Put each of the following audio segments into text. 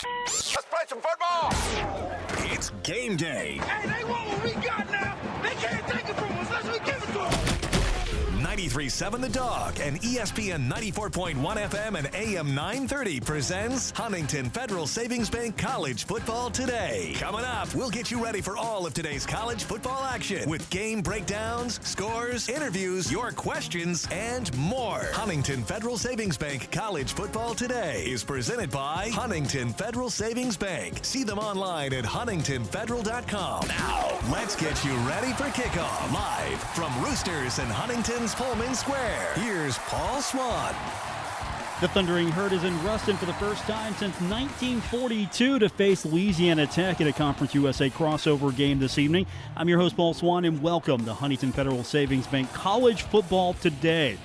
Let's play some football. It's game day. Hey, they want what we got now. They can't take it from us unless we give it to them. 93.7 The Dog and ESPN 94.1 FM and AM 930 presents Huntington Federal Savings Bank College Football Today. Coming up, we'll get you ready for all of today's college football action with game breakdowns, scores, interviews, your questions, and more. Huntington Federal Savings Bank College Football Today is presented by Huntington Federal Savings Bank. See them online at huntingtonfederal.com. Now, let's get you ready for kickoff. Live from Roosters and Huntington's Pullman Square, here's Paul Swan. The Thundering Herd is in Ruston for the first time since 1942 to face Louisiana Tech in a Conference USA crossover game this evening. I'm your host, Paul Swan, and welcome to Huntington Federal Savings Bank College Football Today.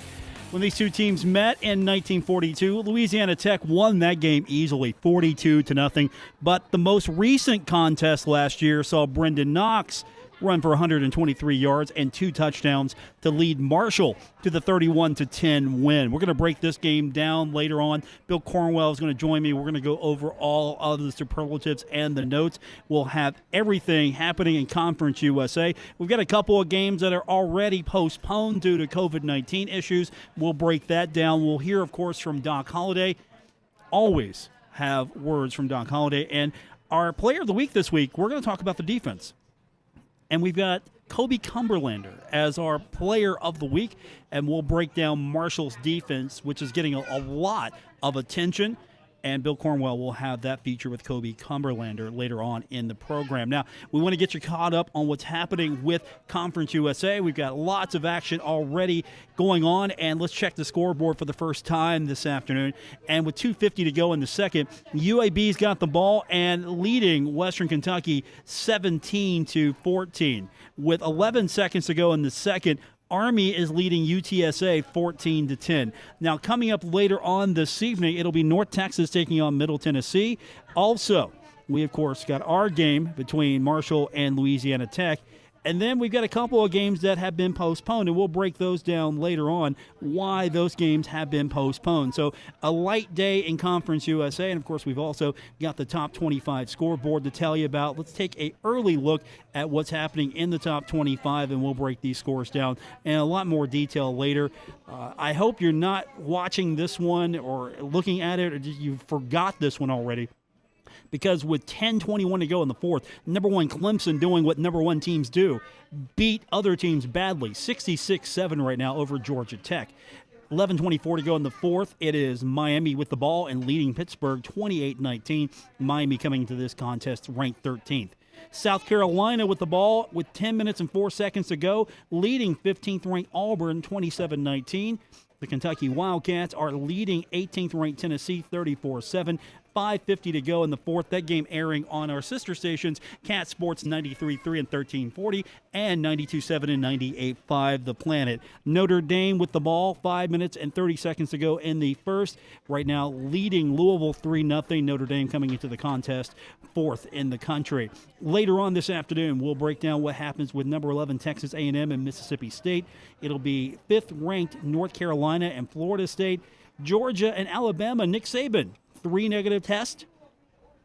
When these two teams met in 1942, Louisiana Tech won that game easily, 42-0. But the most recent contest last year saw Brendan Knox run for 123 yards and 2 touchdowns to lead Marshall to the 31-10 win. We're going to break this game down later on. Bill Cornwell is going to join me. We're going to go over all of the superlatives and the notes. We'll have everything happening in Conference USA. We've got a couple of games that are already postponed due to COVID-19 issues. We'll break that down. We'll hear, of course, from Doc Holliday. Always have words from Doc Holliday. And our player of the week this week, we're going to talk about the defense. And we've got Kobe Cumberlander as our player of the week, and we'll break down Marshall's defense, which is getting a lot of attention. And Bill Cornwell will have that feature with Kobe Cumberlander later on in the program. Now, we want to get you caught up on what's happening with Conference USA. We've got lots of action already going on, and let's check the scoreboard for the first time this afternoon. And with 2:50 to go in the second, UAB's got the ball and leading Western Kentucky 17-14. With 11 seconds to go in the second, Army is leading UTSA 14-10. Now, coming up later on this evening, it'll be North Texas taking on Middle Tennessee. Also, we, of course, got our game between Marshall and Louisiana Tech. And then we've got a couple of games that have been postponed, and we'll break those down later on, why those games have been postponed. So a light day in Conference USA, and, of course, we've also got the top 25 scoreboard to tell you about. Let's take an early look at what's happening in the top 25, and we'll break these scores down in a lot more detail later. I hope you're not watching this one or looking at it, or you forgot this one already. Because with 10:21 to go in the fourth, number one Clemson doing what number one teams do, beat other teams badly, 66-7 right now over Georgia Tech. 11:24 to go in the fourth. It is Miami with the ball and leading Pittsburgh 28-19. Miami coming into this contest ranked 13th. South Carolina with the ball with 10 minutes and 4 seconds to go, leading 15th-ranked Auburn 27-19. The Kentucky Wildcats are leading 18th-ranked Tennessee 34-7. 5:50 to go in the fourth. That game airing on our sister stations, Cat Sports 93.3 and 1340 and 92.7 and 98.5 The Planet. Notre Dame with the ball, 5 minutes and 30 seconds to go in the first. Right now leading Louisville 3-0. Notre Dame coming into the contest fourth in the country. Later on this afternoon, we'll break down what happens with number 11 Texas A&M and Mississippi State. It'll be 5th-ranked North Carolina and Florida State. Georgia and Alabama, Nick Saban, 3 negative tests.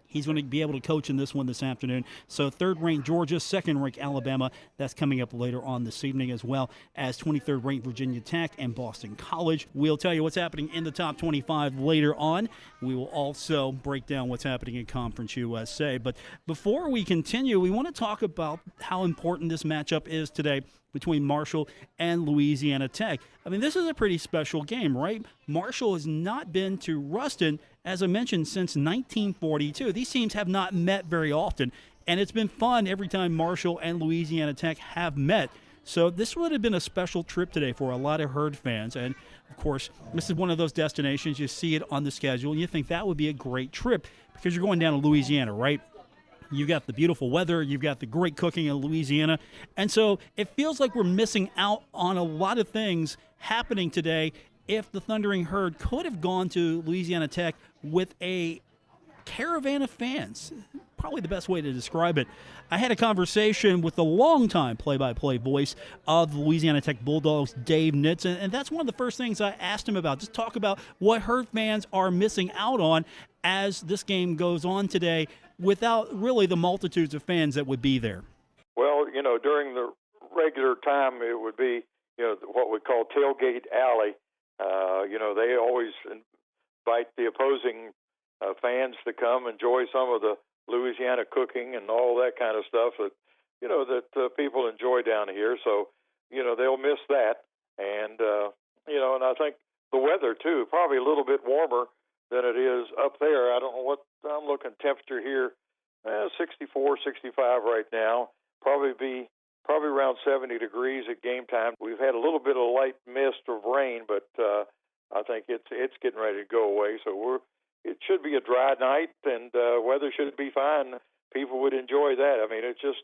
He's going to be able to coach in this one this afternoon. So 3rd-ranked Georgia, 2nd-ranked Alabama. That's coming up later on this evening, as well as 23rd-ranked Virginia Tech and Boston College. We'll tell you what's happening in the top 25 later on. We will also break down what's happening in Conference USA. But before we continue, we want to talk about how important this matchup is today between Marshall and Louisiana Tech. I mean, this is a pretty special game, right? Marshall has not been to Ruston, as I mentioned, since 1942. These teams have not met very often, and it's been fun every time Marshall and Louisiana Tech have met. So this would have been a special trip today for a lot of Herd fans. And, of course, this is one of those destinations, you see it on the schedule, and you think that would be a great trip because you're going down to Louisiana, right? You've got the beautiful weather. You've got the great cooking in Louisiana. And so it feels like we're missing out on a lot of things happening today if the Thundering Herd could have gone to Louisiana Tech with a caravan of fans. Probably the best way to describe it. I had a conversation with the longtime play-by-play voice of the Louisiana Tech Bulldogs, Dave Nitz, and that's one of the first things I asked him about. Just talk about what Herd fans are missing out on as this game goes on today without really the multitudes of fans that would be there? Well, during the regular time, it would be, what we call tailgate alley. They always invite the opposing fans to come enjoy some of the Louisiana cooking and all that kind of stuff that, that people enjoy down here. So, they'll miss that. And, and I think the weather, too, probably a little bit warmer than it is up there. I don't know what I'm looking temperature here, 64, 65 right now. Probably around 70 degrees at game time. We've had a little bit of light mist of rain, but I think it's getting ready to go away. So it should be a dry night, and weather should be fine. People would enjoy that. I mean, it's just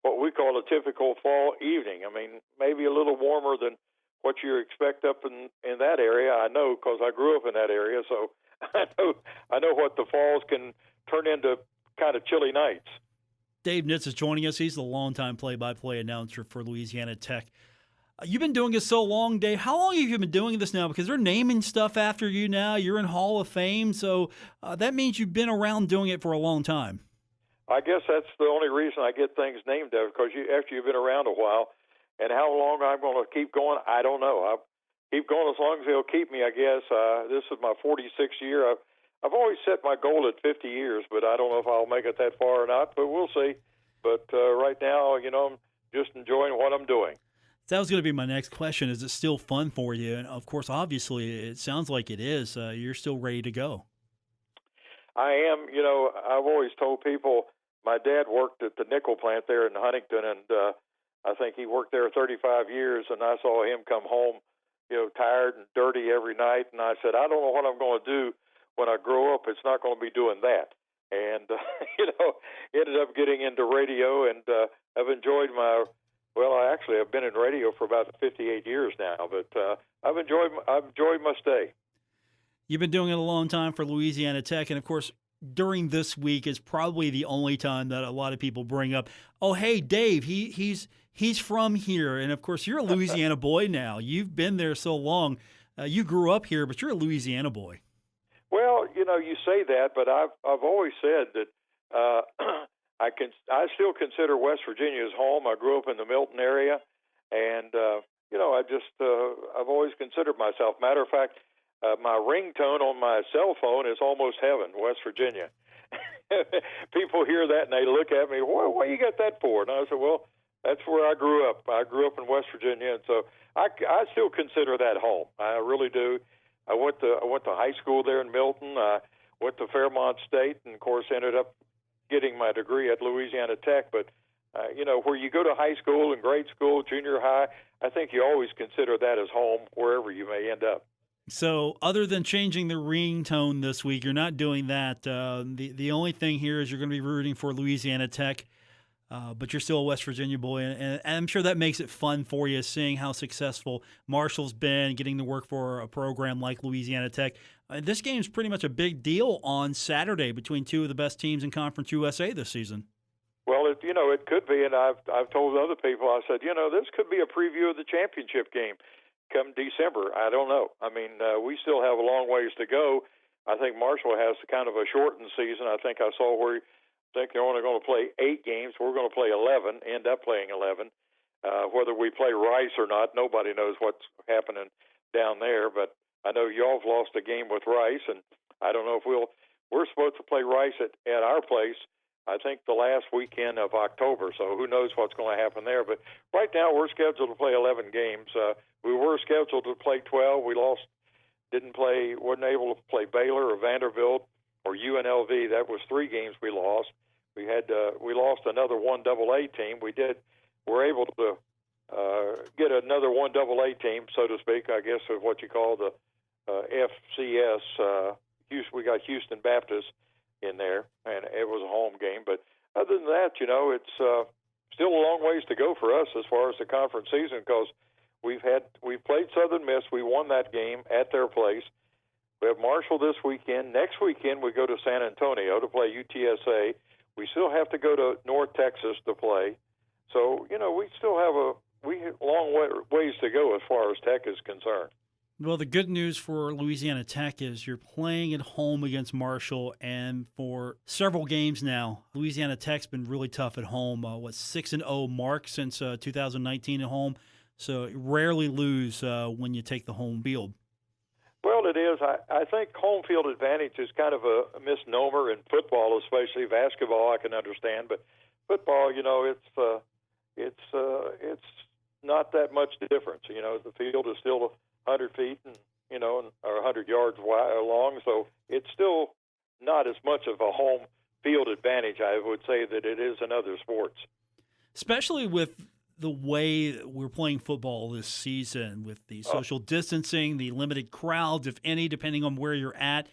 what we call a typical fall evening. I mean, maybe a little warmer than what you expect up in that area. I know because I grew up in that area, so I know what the falls can turn into kind of chilly nights. Dave Nitz is joining us. He's the longtime play-by-play announcer for Louisiana Tech. You've been doing it so long, Dave. How long have you been doing this now? Because they're naming stuff after you now. You're in Hall of Fame, so that means you've been around doing it for a long time. I guess that's the only reason I get things named after, because after you've been around a while. And how long I'm going to keep going, I don't know. I'll keep going as long as they'll keep me, I guess. This is my 46th year. I've always set my goal at 50 years, but I don't know if I'll make it that far or not, but we'll see. But right now, I'm just enjoying what I'm doing. That was going to be my next question. Is it still fun for you? And, of course, obviously, it sounds like it is. You're still ready to go. I am. I've always told people my dad worked at the nickel plant there in Huntington, and I think he worked there 35 years, and I saw him come home, tired and dirty every night. And I said, I don't know what I'm going to do when I grow up. It's not going to be doing that. And, ended up getting into radio, and I've enjoyed I've been in radio for about 58 years now, but I've enjoyed my stay. You've been doing it a long time for Louisiana Tech, and, of course, during this week is probably the only time that a lot of people bring up, oh, hey, Dave, he's from here. And, of course, you're a Louisiana boy now. You've been there so long. You grew up here, but you're a Louisiana boy. Well, you say that, but I've always said that I still consider West Virginia as home. I grew up in the Milton area, and I've always considered myself. Matter of fact, my ringtone on my cell phone is Almost Heaven, West Virginia. People hear that and they look at me, what you got that for? And I said, well, that's where I grew up. I grew up in West Virginia, and so I still consider that home. I really do. I went to high school there in Milton. I went to Fairmont State, and of course ended up getting my degree at Louisiana Tech. But where you go to high school and grade school, junior high, I think you always consider that as home wherever you may end up. So other than changing the ringtone this week, you're not doing that. The only thing here is you're going to be rooting for Louisiana Tech, but you're still a West Virginia boy, and I'm sure that makes it fun for you, seeing how successful Marshall's been, getting to work for a program like Louisiana Tech. This game's pretty much a big deal on Saturday between two of the best teams in Conference USA this season. Well, it could be, and I've told other people, I said, this could be a preview of the championship game come December. I don't know. I mean, we still have a long ways to go. I think Marshall has kind of a shortened season. I think I saw where they're only going to play 8 games. We're going to play 11, end up playing 11. Whether we play Rice or not, nobody knows what's happening down there. But I know y'all have lost a game with Rice, and I don't know if we're supposed to play Rice at our place, I think the last weekend of October, so who knows what's going to happen there. But right now we're scheduled to play 11 games. We were scheduled to play 12. We wasn't able to play Baylor or Vanderbilt or UNLV. That was 3 games we lost. We lost another 1AA team. We're able to get another 1AA team, so to speak, I guess is what you call the FCS. We got Houston Baptist in there, and it was a home game. But other than that, it's still a long ways to go for us as far as the conference season, because we've played Southern Miss. We won that game at their place. We have Marshall this weekend. Next weekend we go to San Antonio to play UTSA. We still have to go to North Texas to play. So we still have a long ways to go as far as Tech is concerned. Well, the good news for Louisiana Tech is you're playing at home against Marshall, and for several games now, Louisiana Tech's been really tough at home. 6-0 mark since 2019 at home, so rarely lose when you take the home field. Well, it is. I think home field advantage is kind of a misnomer in football, especially basketball. I can understand, but football, it's not that much difference. The field is still 100 feet or 100 yards wide long, so it's still not as much of a home field advantage, I would say, that it is in other sports. Especially with the way we're playing football this season, with the social distancing, the limited crowds, if any, depending on where you're at.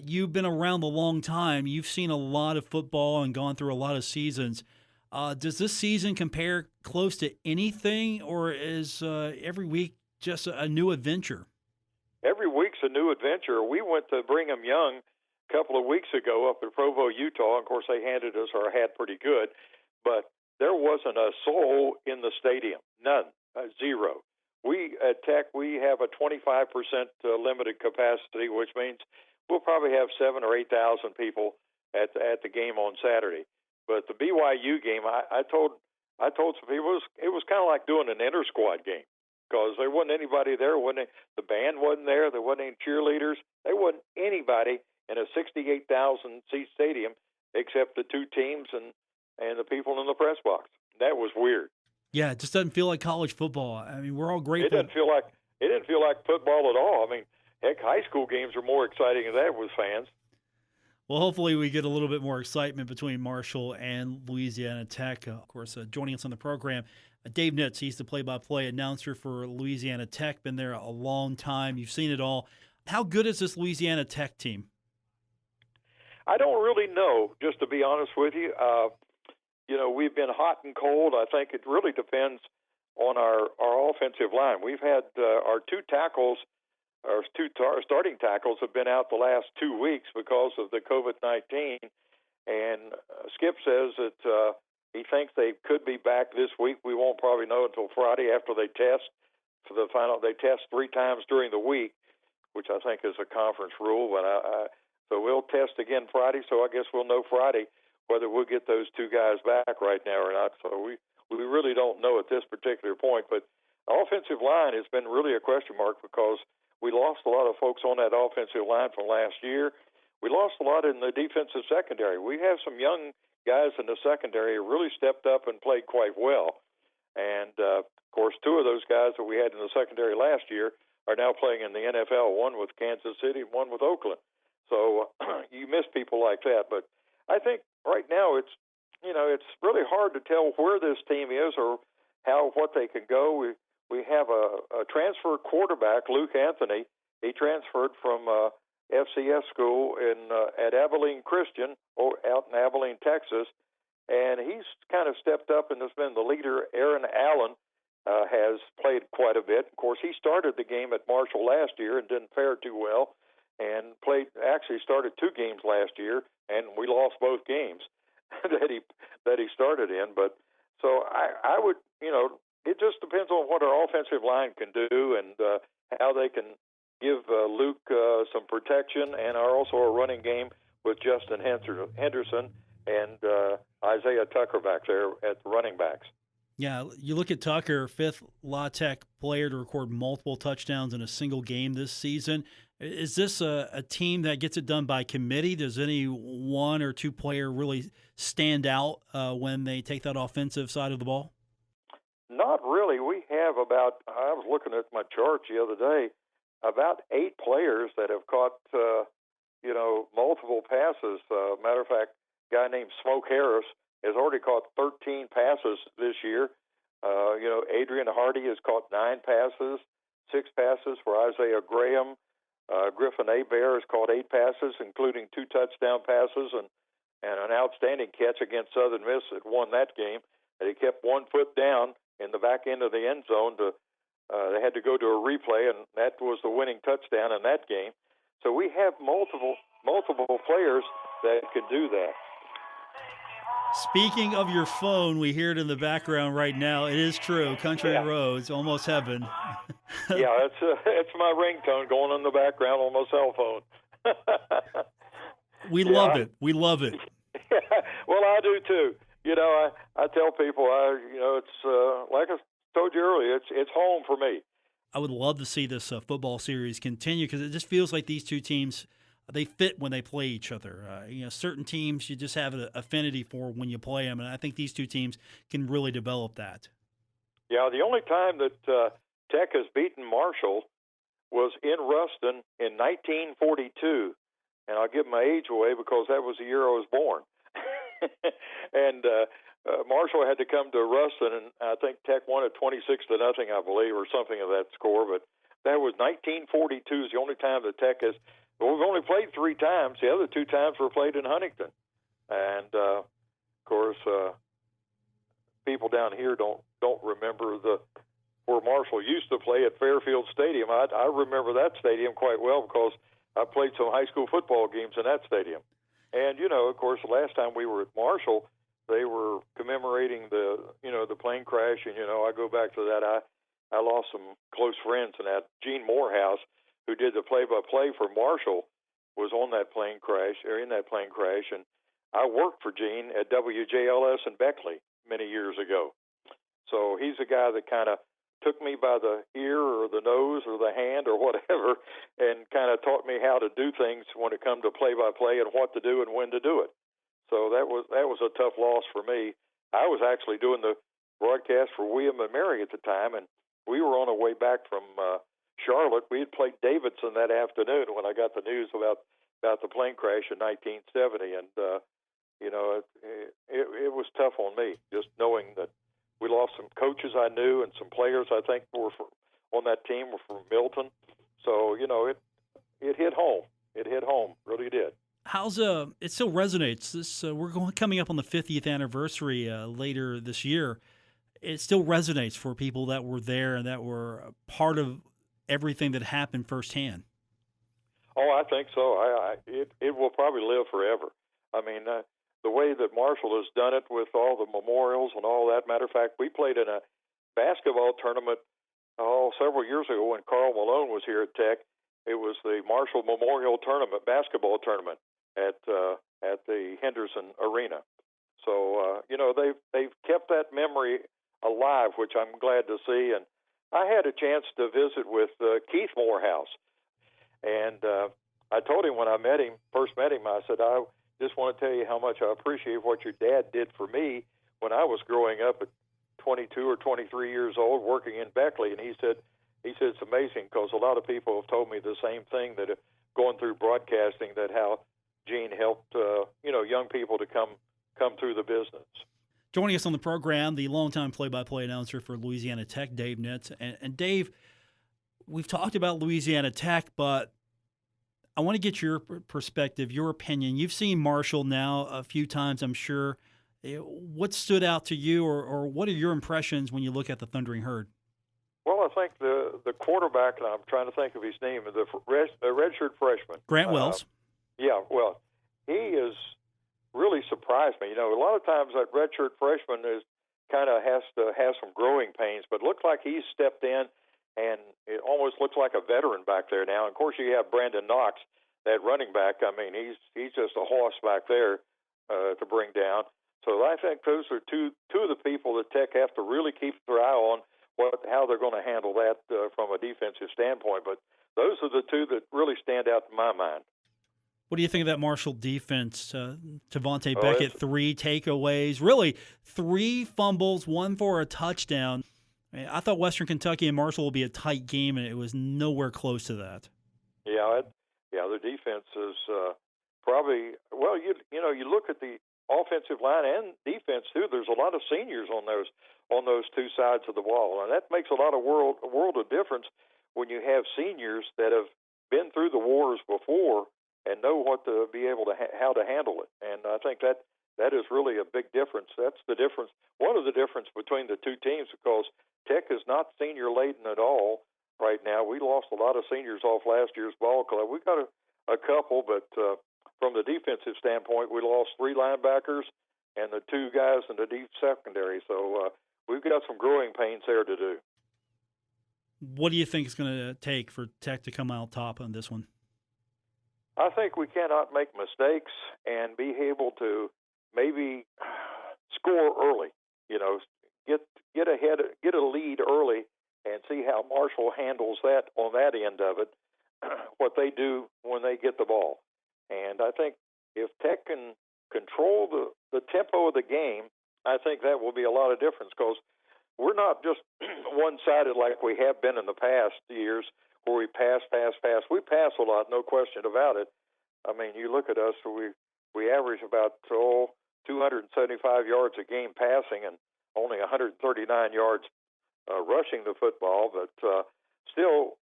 You've been around a long time. You've seen a lot of football and gone through a lot of seasons. Does this season compare close to anything, or is every week just a new adventure? Every week's a new adventure. We went to Brigham Young a couple of weeks ago up in Provo, Utah. Of course, they handed us our hat pretty good, but there wasn't a soul in the stadium. None. Zero. We at Tech, we have a 25% limited capacity, which means we'll probably have 7,000 or 8,000 people at the game on Saturday. But the BYU game, I told some people it was kind of like doing an inter-squad game, because there wasn't anybody there. The band wasn't there. There wasn't any cheerleaders. There wasn't anybody in a 68,000-seat stadium except the two teams and the people in the press box. That was weird. Yeah, it just doesn't feel like college football. I mean, we're all grateful. It didn't feel like football at all. I mean, heck, high school games are more exciting than that with fans. Well, hopefully we get a little bit more excitement between Marshall and Louisiana Tech. Of course, joining us on the program, Dave Nitz. He's the play-by-play announcer for Louisiana Tech. Been there a long time. You've seen it all. How good is this Louisiana Tech team? I don't really know, just to be honest with you. We've been hot and cold. I think it really depends on our offensive line. We've had our two starting tackles have been out the last 2 weeks because of the COVID-19, and Skip says that he thinks they could be back this week. We won't probably know until Friday after they test for the final. They test 3 times during the week, which I think is a conference rule. But so we'll test again Friday. So I guess we'll know Friday whether we'll get those two guys back right now or not. So we really don't know at this particular point. But our offensive line has been really a question mark because we lost a lot of folks on that offensive line from last year. We lost a lot in the defensive secondary. We have some young guys in the secondary who really stepped up and played quite well. And, of course, 2 of those guys that we had in the secondary last year are now playing in the NFL, one with Kansas City and one with Oakland. So you miss people like that. But I think right now it's really hard to tell where this team is or what they can go. We have a transfer quarterback, Luke Anthony. He transferred from FCS school at Abilene Christian out in Abilene, Texas, and he's kind of stepped up and has been the leader. Aaron Allen has played quite a bit. Of course, he started the game at Marshall last year and didn't fare too well, and started 2 games last year, and we lost both games that he started in. But so I would, it just depends on what our offensive line can do and how they can give Luke some protection, and also a running game with Justin Henderson and Isaiah Tucker back there at the running backs. Yeah, you look at Tucker, 5th La Tech player to record multiple touchdowns in a single game this season. Is this a team that gets it done by committee? Does any 1 or 2 player really stand out when they take that offensive side of the ball? Not really. We have I was looking at my chart the other day, about 8 players that have caught, multiple passes. Matter of fact, a guy named Smoke Harris has already caught 13 passes this year. Adrian Hardy has caught 9 passes, 6 passes for Isaiah Graham. Griffin Abear has caught 8 passes, including 2 touchdown passes and an outstanding catch against Southern Miss that won that game. And he kept 1 foot down in the back end of the end zone. They had to go to a replay, and that was the winning touchdown in that game. So we have multiple players that can do that. Speaking of your phone, we hear it in the background right now. It is true. Country Yeah. Roads, almost heaven. Yeah, it's my ringtone going on in the background on my cell phone. We love it. We love it. Well, I do too. I tell people, it's like I told you earlier, it's home for me. I would love to see this football series continue because it just feels like these two teams, they fit when they play each other. Certain teams you just have an affinity for when you play them, and I think these two teams can really develop that. Yeah, the only time that Tech has beaten Marshall was in Ruston in 1942, and I'll give my age away because that was the year I was born. And Marshall had to come to Ruston, and I think Tech won it 26-0, I believe, or something of that score. But that was 1942 is the only time that Tech has. Well, we've only played 3 times. The other 2 times were played in Huntington, and of course, people down here don't remember where Marshall used to play at Fairfield Stadium. I remember that stadium quite well because I played some high school football games in that stadium. And of course, the last time we were at Marshall, they were commemorating the plane crash, and I go back to that. I lost some close friends in that. Gene Morehouse, who did the play-by-play for Marshall, was on that plane crash, or in that plane crash, and I worked for Gene at WJLS in Beckley many years ago. So he's a guy that kind of took me by the ear or the nose or the hand or whatever and kind of taught me how to do things when it come to play-by-play and what to do and when to do it. So that was a tough loss for me. I was actually doing the broadcast for William and Mary at the time, and we were on our way back from Charlotte. We had played Davidson that afternoon when I got the news about the plane crash in 1970, and it was tough on me just knowing that we lost some coaches I knew and some players I think on that team were from Milton. So it hit home. It hit home, really did. How's it still resonates? We're coming up on the 50th anniversary later this year. It still resonates for people that were there and that were part of everything that happened firsthand. Oh, I think so. It will probably live forever. I mean, the way that Marshall has done it with all the memorials and all that. Matter of fact, we played in a basketball tournament several years ago when Carl Malone was here at Tech. It was the Marshall Memorial Tournament, basketball tournament at the Henderson Arena. So they've kept that memory alive, which I'm glad to see. And I had a chance to visit with Keith Morehouse, and I told him when I first met him, I said, I just want to tell you how much I appreciate what your dad did for me when I was growing up at 22 or 23 years old working in Beckley. And he said it's amazing because a lot of people have told me the same thing, that going through broadcasting, that how Gene helped young people to come through the business. Joining us on the program, the longtime play-by-play announcer for Louisiana Tech, Dave Nitz. And Dave, we've talked about Louisiana Tech, but I want to get your perspective, your opinion. You've seen Marshall now a few times, I'm sure. What stood out to you, or what are your impressions when you look at the Thundering Herd? Well, I think the quarterback, and I'm trying to think of his name, the redshirt freshman. Grant Wells. Yeah, well, he is really surprised me. A lot of times that redshirt freshman has to have some growing pains, but it looks like he's stepped in, and it almost looks like a veteran back there now. And of course, you have Brandon Knox, that running back. I mean, he's just a horse back there to bring down. So I think those are two of the people that Tech have to really keep their eye on how they're going to handle that from a defensive standpoint. But those are the two that really stand out in my mind. What do you think of that Marshall defense? Tavante Beckett, 3 takeaways, really 3 fumbles, 1 for a touchdown. I thought Western Kentucky and Marshall would be a tight game, and it was nowhere close to that. Yeah, the defense is probably you look at the offensive line and defense too. There's a lot of seniors on those two sides of the ball, and that makes a world of difference when you have seniors that have been through the wars before and know what to be able to how to handle it. And I think that is really a big difference. That's the difference. One of the difference between the two teams, because Tech is not senior laden at all right now. We lost a lot of seniors off last year's ball club. We got a couple, but from the defensive standpoint, we lost 3 linebackers, and the two guys in the deep secondary. So we've got some growing pains there to do. What do you think it's going to take for Tech to come out top on this one? I think we cannot make mistakes and be able to maybe score early. Get ahead, get a lead early, and see how Marshall handles that on that end of it. What they do when they get the ball, and I think if Tech can control the tempo of the game, I think that will be a lot of difference, because we're not just one-sided like we have been in the past years where we pass. We pass a lot, no question about it. I mean, you look at us, we average about 275 yards a game passing and only 139 yards rushing the football. But still,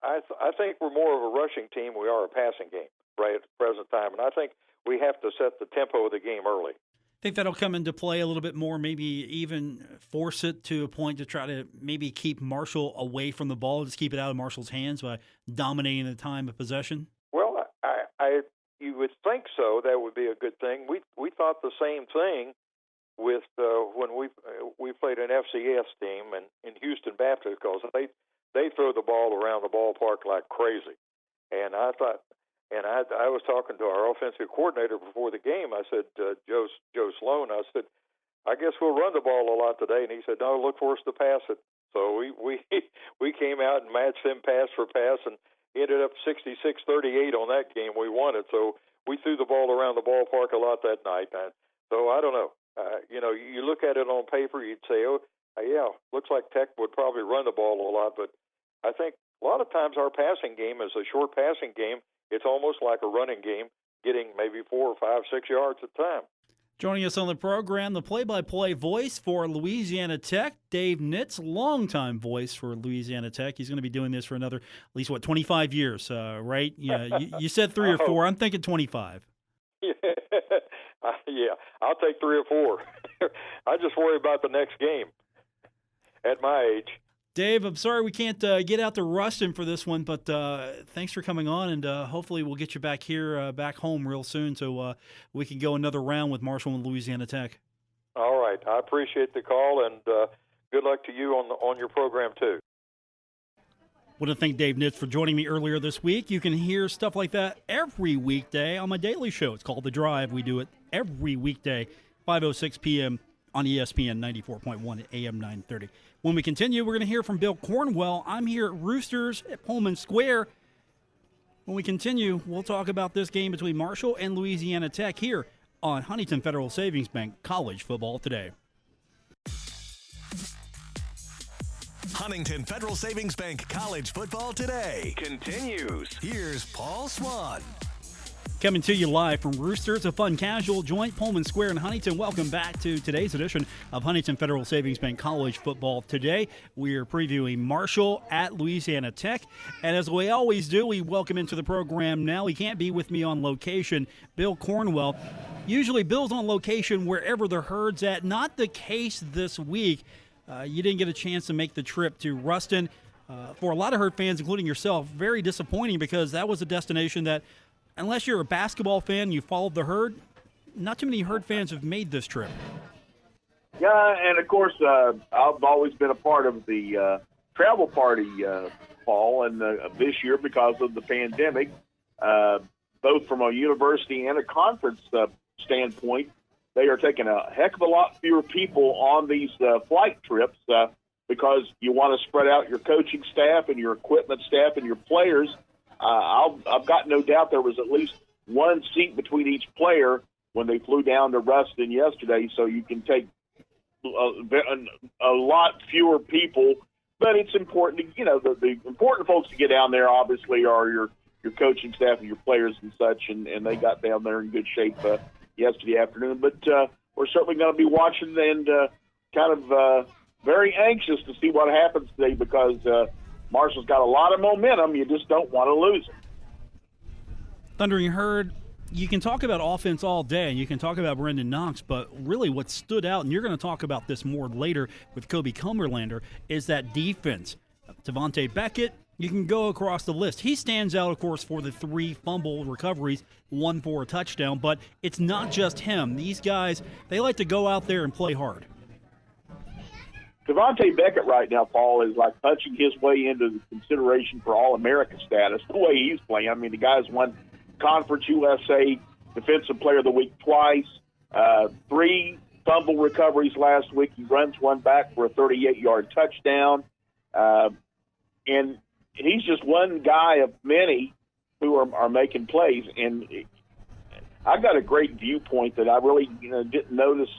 I think we're more of a rushing team. We are a passing game right at the present time, and I think we have to set the tempo of the game early. Think that'll come into play a little bit more, maybe even force it to a point to try to maybe keep Marshall away from the ball, just keep it out of Marshall's hands by dominating the time of possession? Well, you would think so. That would be a good thing. We thought the same thing with when we played an FCS team and in Houston Baptist, because they throw the ball around the ballpark like crazy. And I thought, and I was talking to our offensive coordinator before the game. I said, Joe Sloan, I said, I guess we'll run the ball a lot today. And he said, no, look for us to pass it. So we came out and matched them pass for pass and ended up 66-38 on that game. We won it. So we threw the ball around the ballpark a lot that night. So I don't know. You look at it on paper, you'd say, oh, yeah, looks like Tech would probably run the ball a lot. But I think a lot of times our passing game is a short passing game. It's almost like a running game, getting maybe 4 or 5, 6 yards at a time. Joining us on the program, the play-by-play voice for Louisiana Tech, Dave Nitz, longtime voice for Louisiana Tech. He's going to be doing this for another, at least, 25 years, right? Yeah, you said 3 or 4. I'm thinking 25. Yeah, I'll take 3 or 4. I just worry about the next game at my age. Dave, I'm sorry we can't get out to Ruston for this one, but thanks for coming on, and hopefully we'll get you back here, back home real soon, so we can go another round with Marshall and Louisiana Tech. All right. I appreciate the call, and good luck to you on your program, too. I want to thank Dave Nitz for joining me earlier this week. You can hear stuff like that every weekday on my daily show. It's called The Drive. We do it every weekday, 5:06 p.m. on ESPN 94.1 at AM 930. When we continue, we're going to hear from Bill Cornwell. I'm here at Roosters at Pullman Square. When we continue, we'll talk about this game between Marshall and Louisiana Tech here on Huntington Federal Savings Bank College Football Today. Huntington Federal Savings Bank College Football Today Continues. Here's Paul Swan. Coming to you live from Roosters, a fun casual joint, Pullman Square in Huntington. Welcome back to today's edition of Huntington Federal Savings Bank College Football Today. We are previewing Marshall at Louisiana Tech. And as we always do, we welcome into the program now. He can't be with me on location, Bill Cornwell. Usually Bill's on location wherever the herd's at. Not the case this week. You didn't get a chance to make the trip to Ruston. For a lot of herd fans, including yourself, very disappointing, because that was a destination that, unless you're a basketball fan and you followed the herd, not too many herd fans have made this trip. Yeah, and of course, I've always been a part of the travel party, Paul, and this year, because of the pandemic, both from a university and a conference standpoint, they are taking a heck of a lot fewer people on these flight trips because you want to spread out your coaching staff and your equipment staff and your players. I've got no doubt there was at least one seat between each player when they flew down to Ruston yesterday, so you can take a lot fewer people. But it's important to, the important folks to get down there obviously are your coaching staff and your players and such, and they got down there in good shape yesterday afternoon. But we're certainly going to be watching and kind of very anxious to see what happens today, because Marshall's got a lot of momentum. You just don't want to lose it. Thundering Herd, you can talk about offense all day, and you can talk about Brendan Knox, but really what stood out, and you're going to talk about this more later with Kobe Cumberlander, is that defense. Devontae Beckett, You can go across the list. He stands out, of course, for the 3 fumble recoveries, 1 for a touchdown, but it's not just him. These guys, they like to go out there and play hard. Devontae Beckett right now, Paul, is like punching his way into the consideration for All-American status the way he's playing. I mean, the guy's won Conference USA Defensive Player of the Week twice, 3 fumble recoveries last week. He runs one back for a 38-yard touchdown. And he's just one guy of many who are making plays. And I got a great viewpoint that I really didn't notice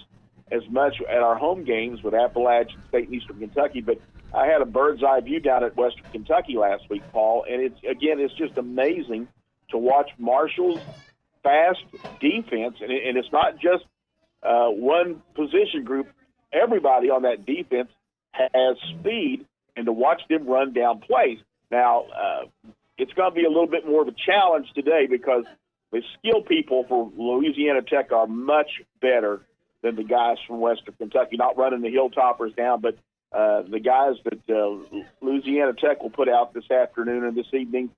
as much at our home games with Appalachian State and Eastern Kentucky, but I had a bird's eye view down at Western Kentucky last week, Paul, and it's just amazing to watch Marshall's fast defense, and it's not just one position group. Everybody on that defense has speed, and to watch them run down plays. Now, it's going to be a little bit more of a challenge today because the skill people for Louisiana Tech are much better than the guys from Western Kentucky, not running the Hilltoppers down, but the guys that Louisiana Tech will put out this afternoon and this evening,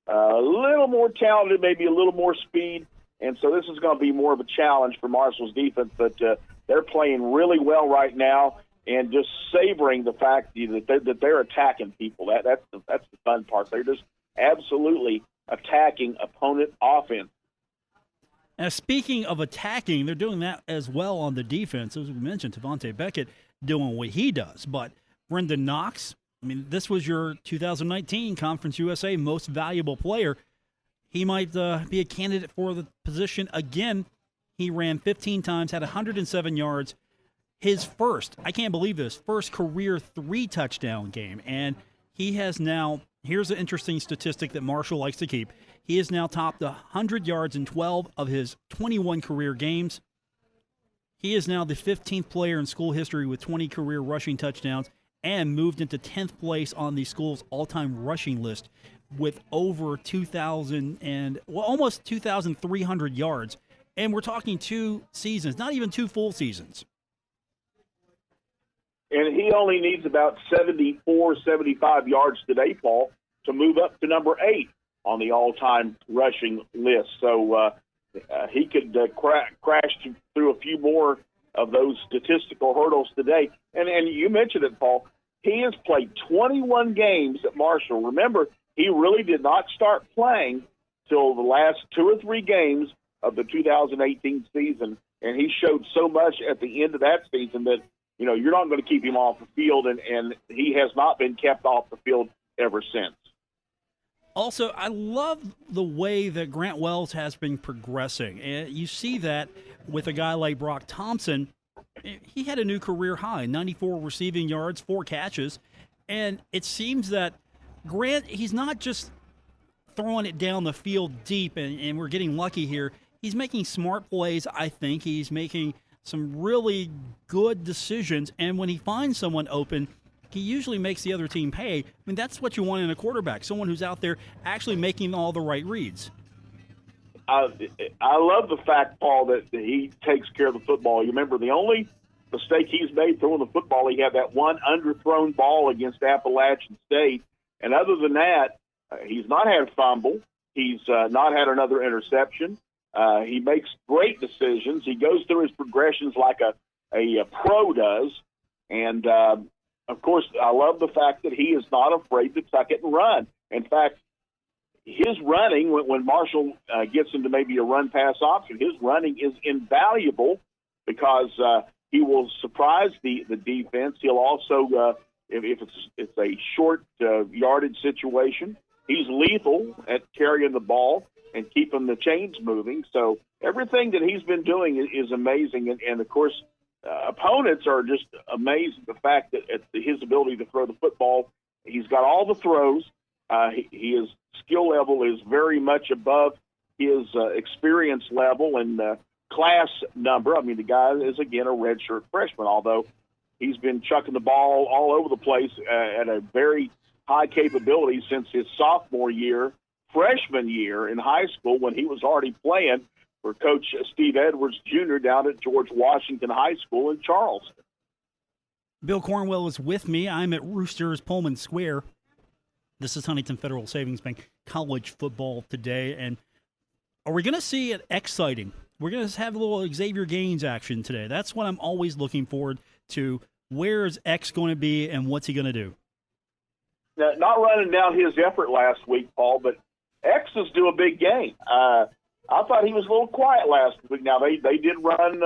a little more talented, maybe a little more speed, and so this is going to be more of a challenge for Marshall's defense, but they're playing really well right now and just savoring the fact that they're attacking people. That's the fun part. They're just absolutely attacking opponent offense. Now, speaking of attacking, they're doing that as well on the defense. As we mentioned, Devontae Beckett doing what he does. But Brendan Knox, I mean, this was your 2019 Conference USA Most Valuable Player. He might be a candidate for the position again. He ran 15 times, had 107 yards. His first, I can't believe this, first career 3-touchdown game. And he has now, here's an interesting statistic that Marshall likes to keep. He has now topped 100 yards in 12 of his 21 career games. He is now the 15th player in school history with 20 career rushing touchdowns and moved into 10th place on the school's all-time rushing list with over 2,000 almost 2,300 yards. And we're talking 2 seasons, not even 2 full seasons. And he only needs about 74, 75 yards today, Paul, to move up to number 8 on the all-time rushing list. So he could crash through a few more of those statistical hurdles today. And you mentioned it, Paul. He has played 21 games at Marshall. Remember, he really did not start playing till the last 2 or 3 games of the 2018 season, and he showed so much at the end of that season that, you're not going to keep him off the field, and he has not been kept off the field ever since. Also, I love the way that Grant Wells has been progressing. And you see that with a guy like Brock Thompson. He had a new career high, 94 receiving yards, 4 catches. And it seems that Grant, he's not just throwing it down the field deep, and we're getting lucky here. He's making smart plays, I think. He's making some really good decisions. And when he finds someone open, he usually makes the other team pay. I mean, that's what you want in a quarterback, someone who's out there actually making all the right reads. I love the fact, Paul, that he takes care of the football. You remember the only mistake he's made throwing the football, he had that one underthrown ball against Appalachian State. And other than that, he's not had a fumble. He's not had another interception. He makes great decisions. He goes through his progressions like a pro does. And, of course, I love the fact that he is not afraid to tuck it and run. In fact, his running, when Marshall gets into maybe a run-pass option, his running is invaluable because he will surprise the defense. He'll also, if it's a short yardage situation, he's lethal at carrying the ball and keeping the chains moving. So everything that he's been doing is amazing. And of course, opponents are just amazed at the fact that at his ability to throw the football. He's got all the throws. His skill level is very much above his experience level and class number. I mean, the guy is, again, a redshirt freshman, although he's been chucking the ball all over the place at a very high capability since his freshman year in high school when he was already playing for Coach Steve Edwards Jr. down at George Washington High School in Charleston. Bill Cornwell is with me. I'm at Roosters Pullman Square. This is Huntington Federal Savings Bank college football today. And are we going to see it exciting? We're going to have a little Xavier Gaines action today. That's what I'm always looking forward to. Where is X going to be and what's he going to do? Now, not running down his effort last week, Paul, but X is due a big game. I thought he was a little quiet last week. Now, they did run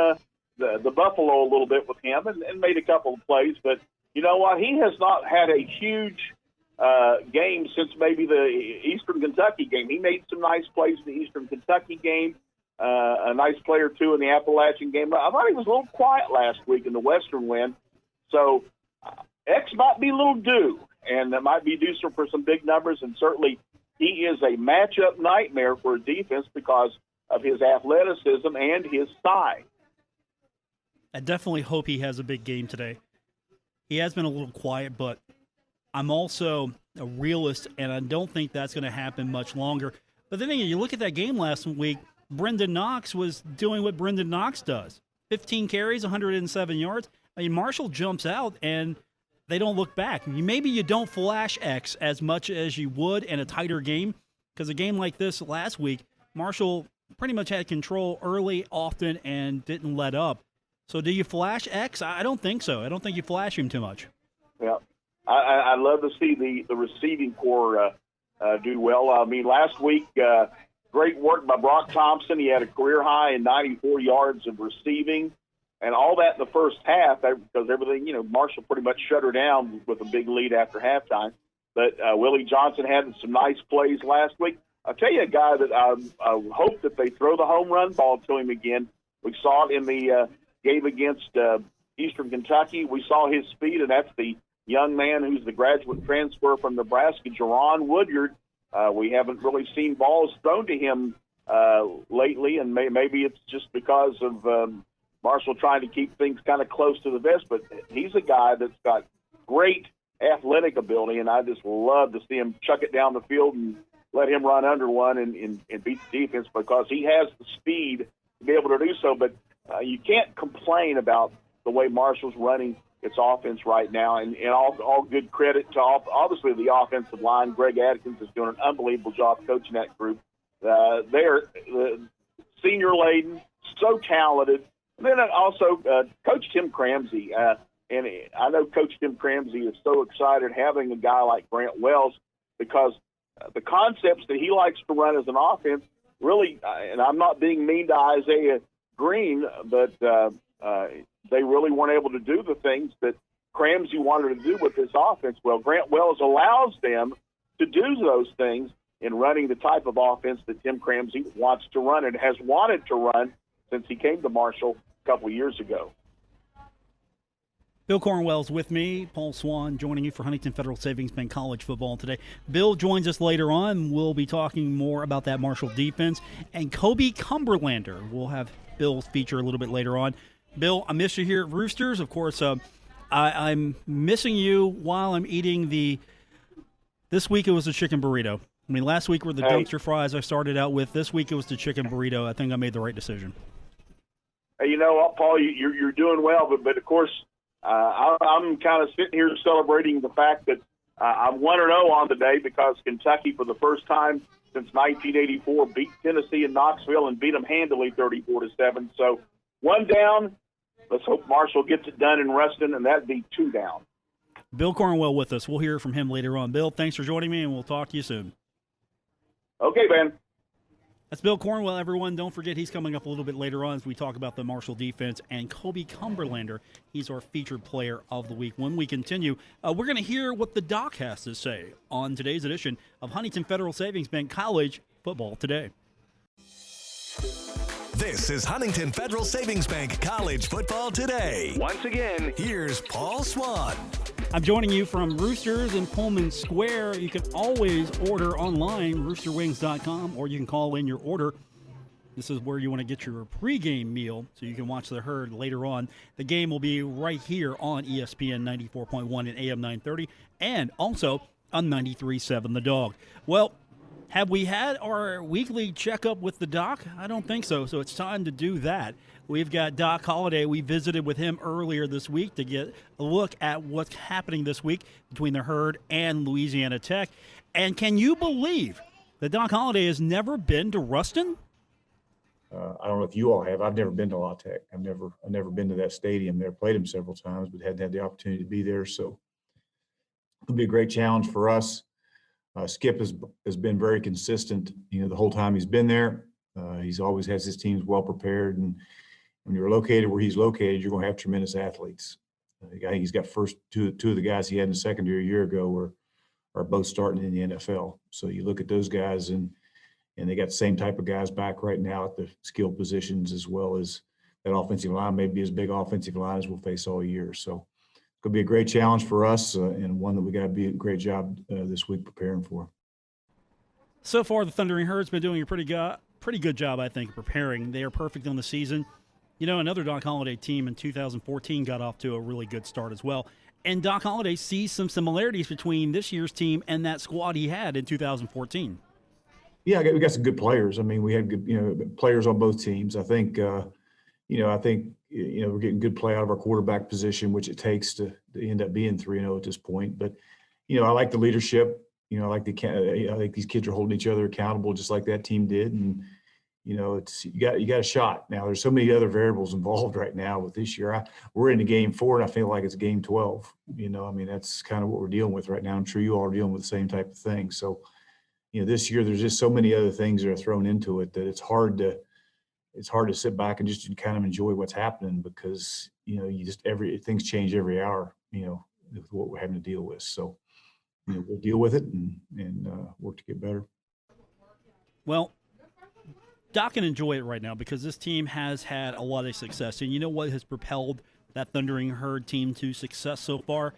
the Buffalo a little bit with him and made a couple of plays, but you know what? He has not had a huge game since maybe the Eastern Kentucky game. He made some nice plays in the Eastern Kentucky game, a nice play or two in the Appalachian game. I thought he was a little quiet last week in the Western win. So X might be a little due, and that might be due for some big numbers, and certainly he is a matchup nightmare for a defense because of his athleticism and his size. I definitely hope he has a big game today. He has been a little quiet, but I'm also a realist, and I don't think that's going to happen much longer. But then again, you look at that game last week, Brendan Knox was doing what Brendan Knox does. 15 carries, 107 yards. I mean, Marshall jumps out, and they don't look back. Maybe you don't flash X as much as you would in a tighter game, because a game like this last week, Marshall pretty much had control early, often, and didn't let up. So do you flash X? I don't think so. I don't think you flash him too much. Yeah. I love to see the receiving core do well. I mean, last week, great work by Brock Thompson. He had a career high in 94 yards of receiving, and all that in the first half because everything, Marshall pretty much shut her down with a big lead after halftime. But Willie Johnson had some nice plays last week. I'll tell you a guy that I hope that they throw the home run ball to him again. We saw it in the game against Eastern Kentucky. We saw his speed, and that's the young man who's the graduate transfer from Nebraska, Jerron Woodyard. We haven't really seen balls thrown to him lately, and maybe it's just because of Marshall trying to keep things kind of close to the vest, but he's a guy that's got great athletic ability, and I just love to see him chuck it down the field and let him run under one and beat the defense because he has the speed to be able to do so. But you can't complain about the way Marshall's running its offense right now, and all good credit to obviously the offensive line. Greg Adkins is doing an unbelievable job coaching that group. They're senior laden, so talented. And then also Coach Tim Cramsey, and I know Coach Tim Cramsey is so excited having a guy like Grant Wells because the concepts that he likes to run as an offense really, and I'm not being mean to Isaiah Green, but they really weren't able to do the things that Cramsey wanted to do with this offense. Well, Grant Wells allows them to do those things in running the type of offense that Tim Cramsey wants to run and has wanted to run since he came to Marshall a couple of years ago. Bill Cornwell's with me. Paul Swan joining you for Huntington Federal Savings Bank College football today. Bill joins us later on. We'll be talking more about that Marshall defense. And Kobe Cumberlander. We'll have Bill's feature a little bit later on. Bill, I miss you here at Roosters. Of course, I'm missing you while I'm eating this week it was the chicken burrito. I mean, last week were the dumpster fries I started out with. This week it was the chicken burrito. I think I made the right decision. Hey, you know what, Paul, you're doing well, but of course, I'm kind of sitting here celebrating the fact that I'm 1-0 on the day because Kentucky, for the first time since 1984, beat Tennessee in Knoxville and beat them handily 34-7. So 1 down. Let's hope Marshall gets it done in Ruston, and that'd be 2 down. Bill Cornwell with us. We'll hear from him later on. Bill, thanks for joining me, and we'll talk to you soon. Okay, man. That's Bill Cornwell, everyone. Don't forget he's coming up a little bit later on as we talk about the Marshall defense. And Kobe Cumberlander, he's our featured player of the week. When we continue, we're going to hear what the doc has to say on today's edition of Huntington Federal Savings Bank College Football Today. This is Huntington Federal Savings Bank College Football Today. Once again, Here's Paul Swan. I'm joining you from Roosters in Pullman Square. You can always order online, roosterwings.com, or you can call in your order. This is where you want to get your pregame meal so you can watch the Herd later on. The game will be right here on ESPN 94.1 and AM 930, and also on 93.7 The Dog. Well, have we had our weekly checkup with the doc? I don't think so, so it's time to do that. We've got Doc Holliday. We visited with him earlier this week to get a look at what's happening this week between the Herd and Louisiana Tech. And can you believe that Doc Holliday has never been to Ruston? I don't know if you all have. I've never been to La Tech. I've never been to that stadium there. Played them several times, but hadn't had the opportunity to be there. So it'll be a great challenge for us. Skip has been very consistent, the whole time he's been there. He's always has his teams well prepared, and when you're located where he's located, you're going to have tremendous athletes. I think he's got two of the guys he had in the secondary a year ago are both starting in the NFL. So you look at those guys, and they got the same type of guys back right now at the skill positions, as well as that offensive line may be as big offensive line as we'll face all year. So it's going to be a great challenge for us, and one that we got to be a great job this week preparing for. So far, the Thundering Herd's been doing a pretty good job, I think, preparing. They are perfect on the season. Another Doc Holliday team in 2014 got off to a really good start as well. And Doc Holliday sees some similarities between this year's team and that squad he had in 2014. Yeah, we got some good players. I mean, we had good, players on both teams. I think, we're getting good play out of our quarterback position, which it takes to end up being 3-0 at this point. But, I like the leadership. I think these kids are holding each other accountable, just like that team did. And, you got a shot. Now, there's so many other variables involved right now with this year. We're into game 4, and I feel like it's game 12. That's kind of what we're dealing with right now. I'm sure you all are dealing with the same type of thing. So, this year there's just so many other things that are thrown into it that it's hard to sit back and just kind of enjoy what's happening, because things change every hour. With what we're having to deal with. So, we'll deal with it and work to get better. Well, Doc can enjoy it right now because this team has had a lot of success. And you know what has propelled that Thundering Herd team to success so far?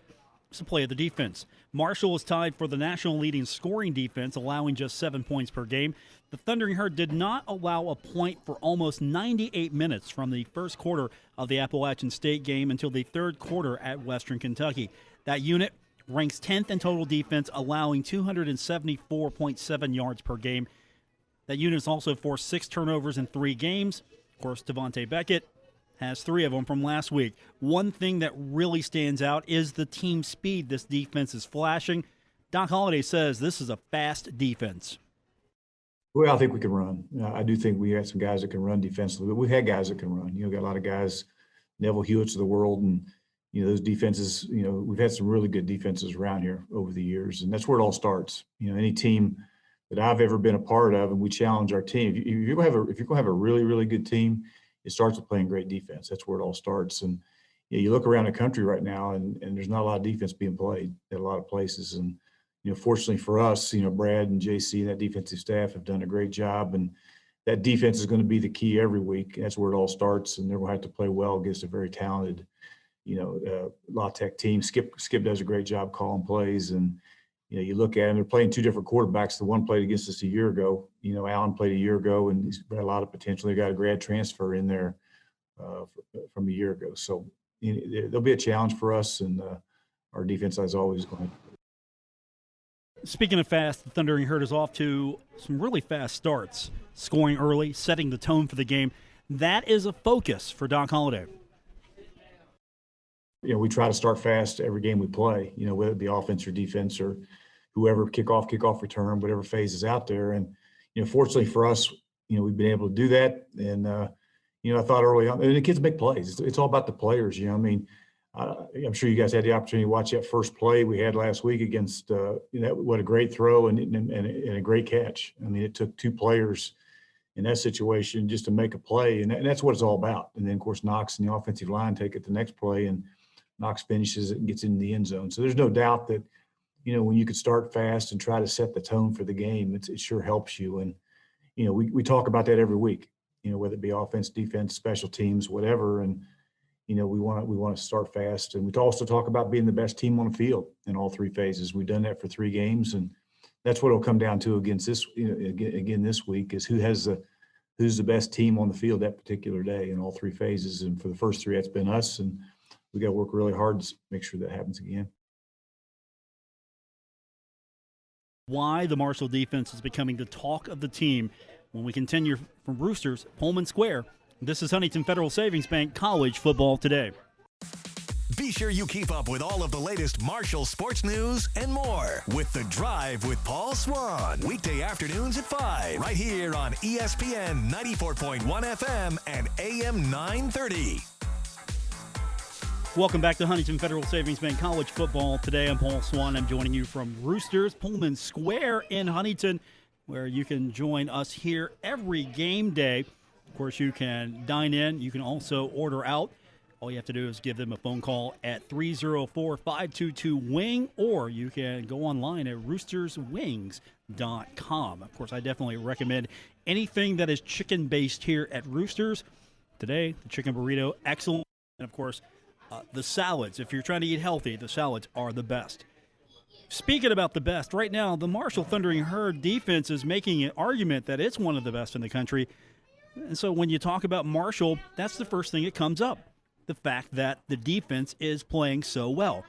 It's the play of the defense. Marshall is tied for the national leading scoring defense, allowing just 7 points per game. The Thundering Herd did not allow a point for almost 98 minutes from the first quarter of the Appalachian State game until the third quarter at Western Kentucky. That unit ranks 10th in total defense, allowing 274.7 yards per game. That unit has also forced 6 turnovers in 3 games. Of course, Devontae Beckett has 3 of them from last week. One thing that really stands out is the team speed this defense is flashing. Doc Holliday says this is a fast defense. Well, I think we can run. I do think we have some guys that can run defensively, but we've had guys that can run. Got a lot of guys, Neville Hewitts of the world, and those defenses. We've had some really good defenses around here over the years, and that's where it all starts. Any team that I've ever been a part of, and we challenge our team. If you're going to have a really, really good team, it starts with playing great defense. That's where it all starts. And you look around the country right now, and there's not a lot of defense being played at a lot of places. And fortunately for us, Brad and JC and that defensive staff have done a great job. And that defense is going to be the key every week. That's where it all starts. And they're going to have to play well against a very talented, La Tech team. Skip does a great job calling plays. And you look at them, they're playing 2 different quarterbacks. The one played against us a year ago. Allen played a year ago, and he's got a lot of potential. They got a grad transfer in there from a year ago. So there'll be a challenge for us, and our defense, as always, is going to. Speaking of fast, the Thundering Herd is off to some really fast starts, scoring early, setting the tone for the game. That is a focus for Doc Holliday. We try to start fast every game we play, whether it be offense or defense or whoever, kickoff return, whatever phase is out there. And, fortunately for us, we've been able to do that. And, I thought early on, and the kids make plays. It's all about the players, I'm sure you guys had the opportunity to watch that first play we had last week against, what a great throw and a great catch. It took 2 players in that situation just to make a play, and that's what it's all about. And then, of course, Knox and the offensive line take it the next play, and Knox finishes it and gets in the end zone. So there's no doubt that, when you could start fast and try to set the tone for the game, it sure helps you. And, we talk about that every week, whether it be offense, defense, special teams, whatever. And, we want to start fast. And we also talk about being the best team on the field in all 3 phases. We've done that for 3 games, and that's what it'll come down to against this, again this week, is who's the best team on the field that particular day in all 3 phases. And for the first 3, that's been us, and we got to work really hard to make sure that happens again. Why the Marshall defense is becoming the talk of the team when we continue from Roosters, Pullman Square. This is Huntington Federal Savings Bank College Football Today. Be sure you keep up with all of the latest Marshall sports news and more with The Drive with Paul Swan. Weekday afternoons at 5, right here on ESPN 94.1 FM and AM 930. Welcome back to Huntington Federal Savings Bank College Football. Today I'm Paul Swan. I'm joining you from Roosters Pullman Square in Huntington, where you can join us here every game day. Of course, you can dine in. You can also order out. All you have to do is give them a phone call at 304-522-WING, or you can go online at roosterswings.com. Of course, I definitely recommend anything that is chicken-based here at Roosters. Today, the chicken burrito, excellent. And, of course, the salads. If you're trying to eat healthy, the salads are the best. Speaking about the best, right now, the Marshall Thundering Herd defense is making an argument that it's one of the best in the country. And so when you talk about Marshall, that's the first thing that comes up, the fact that the defense is playing so well.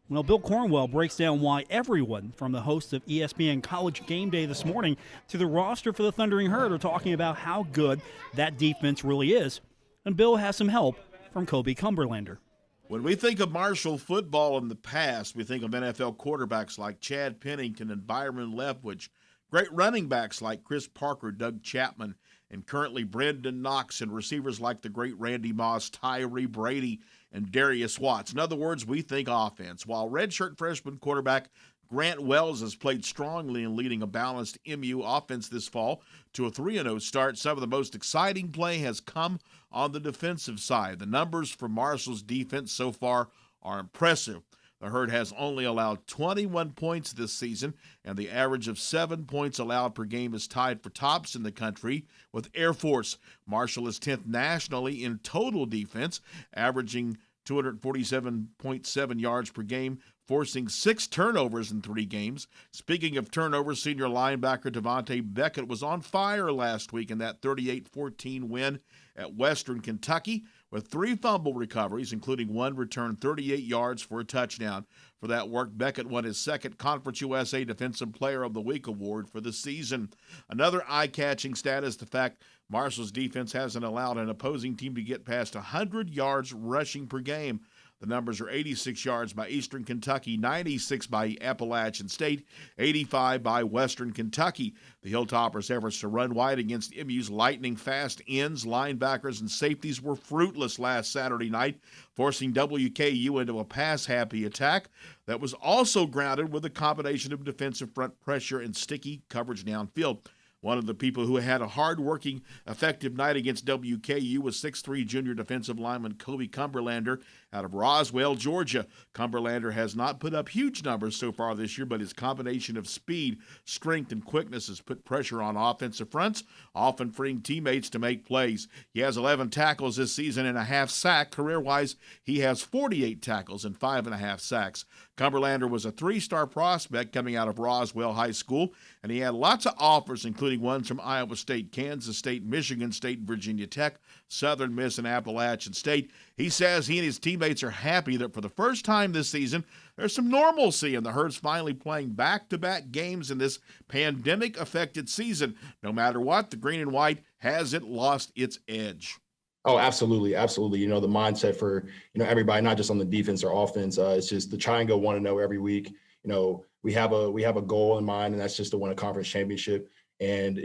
Well, Bill Cornwell breaks down why everyone, from the hosts of ESPN College Game Day this morning to the roster for the Thundering Herd, are talking about how good that defense really is. And Bill has some help from Kobe Cumberlander. When we think of Marshall football in the past, we think of NFL quarterbacks like Chad Pennington and Byron Leftwich, great running backs like Chris Parker, Doug Chapman, and currently Brendan Knox, and receivers like the great Randy Moss, Tyree Brady, and Darius Watts. In other words, we think offense. While redshirt freshman quarterback Grant Wells has played strongly in leading a balanced MU offense this fall to a 3-0 start, some of the most exciting play has come on the defensive side. The numbers for Marshall's defense so far are impressive. The Herd has only allowed 21 points this season, and the average of 7 points allowed per game is tied for tops in the country with Air Force. Marshall is 10th nationally in total defense, averaging 247.7 yards per game, forcing 6 turnovers in 3 games. Speaking of turnovers, senior linebacker Devontae Beckett was on fire last week in that 38-14 win at Western Kentucky with 3 fumble recoveries, including 1 return 38 yards for a touchdown. For that work, Beckett won his second Conference USA Defensive Player of the Week award for the season. Another eye-catching stat is the fact Marshall's defense hasn't allowed an opposing team to get past 100 yards rushing per game. The numbers are 86 yards by Eastern Kentucky, 96 by Appalachian State, 85 by Western Kentucky. The Hilltoppers' efforts to run wide against MU's lightning-fast ends, linebackers, and safeties were fruitless last Saturday night, forcing WKU into a pass-happy attack that was also grounded with a combination of defensive front pressure and sticky coverage downfield. One of the people who had a hard-working, effective night against WKU was 6'3" junior defensive lineman Kobe Cumberlander out of Roswell, Georgia. Cumberlander has not put up huge numbers so far this year, but his combination of speed, strength, and quickness has put pressure on offensive fronts, often freeing teammates to make plays. He has 11 tackles this season and a half sack. Career-wise, he has 48 tackles and 5.5 sacks. Cumberlander was a 3-star prospect coming out of Roswell High School, and he had lots of offers, including ones from Iowa State, Kansas State, Michigan State, Virginia Tech, Southern Miss, and Appalachian State. He says he and his teammates are happy that for the first time this season, there's some normalcy, and the Herd's finally playing back-to-back games in this pandemic-affected season. No matter what, the green and white hasn't lost its edge. Oh, absolutely. Absolutely. You know, the mindset for, everybody, not just on the defense or offense, it's just to try and go 1-0 every week. You know, we have a goal in mind, and that's just to win a conference championship. And,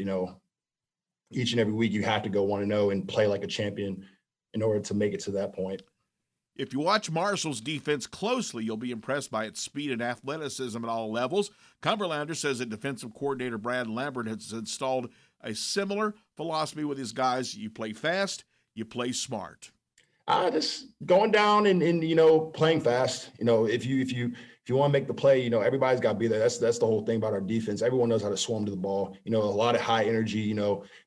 each and every week you have to go 1-0 and play like a champion in order to make it to that point. If you watch Marshall's defense closely, you'll be impressed by its speed and athleticism at all levels. Cumberlander says that defensive coordinator Brad Lambert has installed a similar philosophy with his guys. You play fast, you play smart. Just going down and playing fast. If you want to make the play, everybody's got to be there. That's the whole thing about our defense. Everyone knows how to swarm to the ball. A lot of high energy.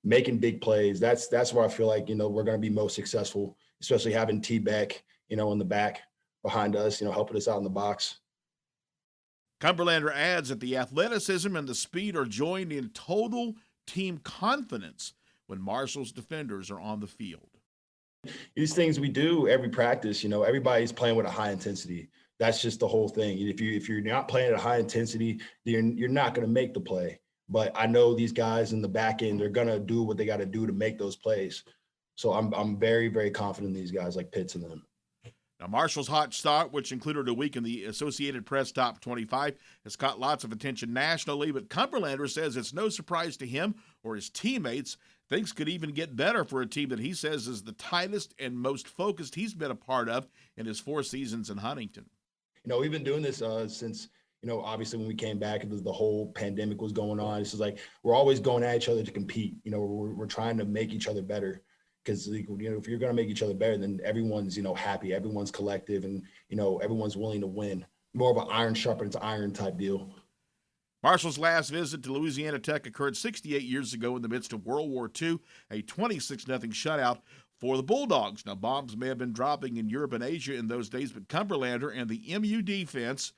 Making big plays. That's where I feel like we're going to be most successful, especially having T-Beck, in the back behind us, helping us out in the box. Cumberlander adds that the athleticism and the speed are joined in total team confidence when Marshall's defenders are on the field. These things we do every practice, everybody's playing with a high intensity. That's just the whole thing. If you're not playing at a high intensity, you're not going to make the play. But I know these guys in the back end, they're going to do what they got to do to make those plays. So I'm very, very confident in these guys like Pitts and them. Now, Marshall's hot start, which included a week in the Associated Press Top 25, has caught lots of attention nationally, but Cumberlander says it's no surprise to him or his teammates. Things could even get better for a team that he says is the tightest and most focused he's been a part of in his 4 seasons in Huntington. We've been doing this since, obviously when we came back, the whole pandemic was going on. It's just like we're always going at each other to compete. We're trying to make each other better. Because, if you're going to make each other better, then everyone's, happy, everyone's collective, and, everyone's willing to win. More of an iron sharpens iron type deal. Marshall's last visit to Louisiana Tech occurred 68 years ago in the midst of World War II, a 26-0 shutout for the Bulldogs. Now, bombs may have been dropping in Europe and Asia in those days, but Cumberlander and the MU defense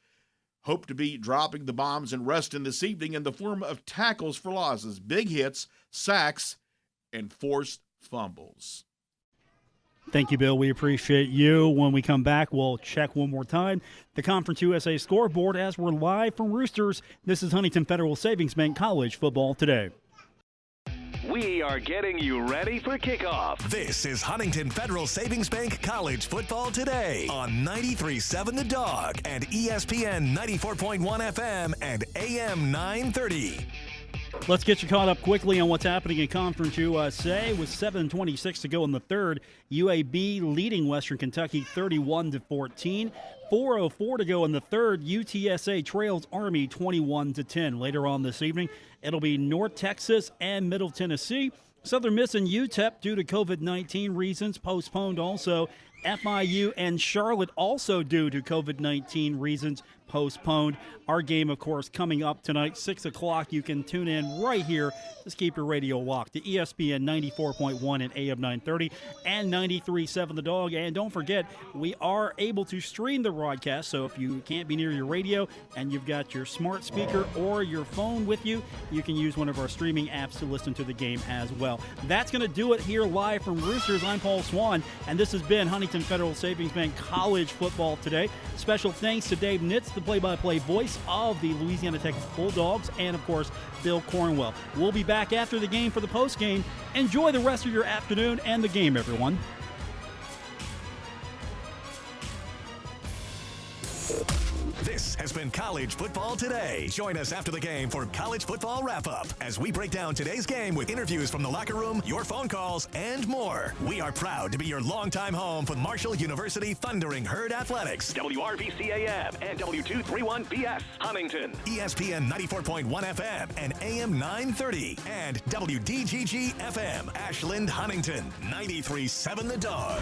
hope to be dropping the bombs in Ruston this evening in the form of tackles for losses, big hits, sacks, and forced fumbles. Thank you, Bill. We appreciate you. When we come back, we'll check one more time the Conference USA scoreboard as we're live from Roosters. This is Huntington Federal Savings Bank College Football Today. We are getting you ready for kickoff. This is Huntington Federal Savings Bank College Football Today on 93.7 The Dog and ESPN 94.1 FM and AM 930. Let's get you caught up quickly on what's happening in Conference USA. With 7:26 to go in the third, UAB leading Western Kentucky 31-14. 4:04 to go in the third, UTSA trails Army 21-10. Later on this evening, it'll be North Texas and Middle Tennessee. Southern Miss and UTEP due to COVID-19 reasons postponed also. FIU and Charlotte also due to COVID-19 reasons postponed. Our game, of course, coming up tonight, 6 o'clock. You can tune in right here. Just keep your radio locked to ESPN 94.1 and AM 930 and 93.7 The Dog. And don't forget, we are able to stream the broadcast. So if you can't be near your radio and you've got your smart speaker or your phone with you, you can use one of our streaming apps to listen to the game as well. That's going to do it here live from Roosters. I'm Paul Swan, and this has been Huntington Federal Savings Bank College Football Today. Special thanks to Dave Nitz, the play-by-play voice of the Louisiana Tech Bulldogs, and, of course, Bill Cornwell. We'll be back after the game for the postgame. Enjoy the rest of your afternoon and the game, everyone. This has been College Football Today. Join us after the game for College Football Wrap-Up as we break down today's game with interviews from the locker room, your phone calls, and more. We are proud to be your longtime home for Marshall University Thundering Herd Athletics. WRVC-AM and W231BS Huntington. ESPN 94.1 FM and AM 930. And WDGG-FM Ashland Huntington 93.7 The Dog.